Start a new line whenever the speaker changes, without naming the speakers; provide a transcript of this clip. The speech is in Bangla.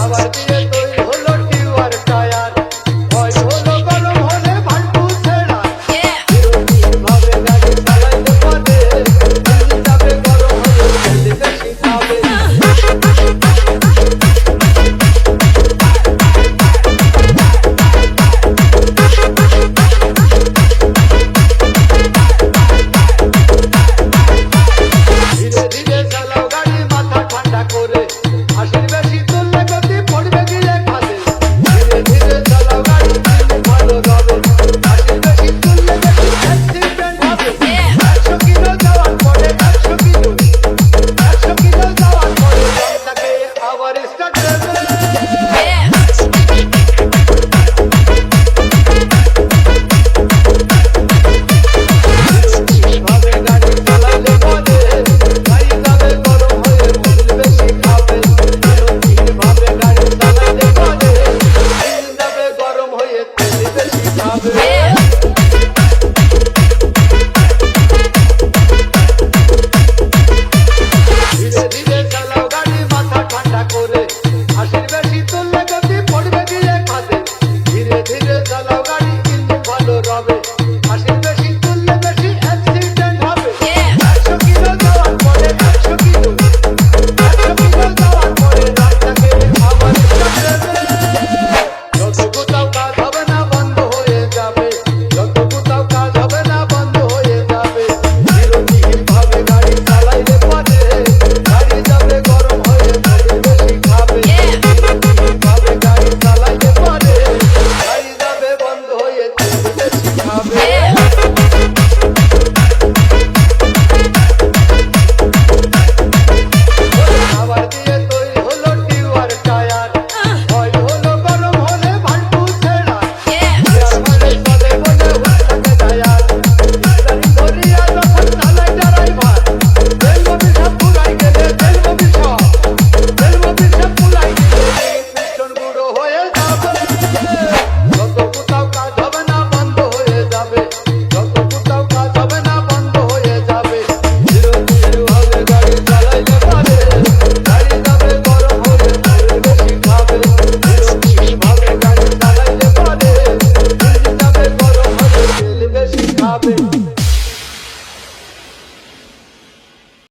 আবার দিয়ে তৈরি হলো টিউয়ার টায়ার, ভয় হলো গরম হলে ভাল্টু ছেড়া। ভাবে গাড়ি চালাইতে পারে, ইঞ্জিন যাবে গরম হলে তেল বেশি খাবে। ধীরে ধীরে চালাও গাড়ি, মাথা ঠান্ডা করে, হাসির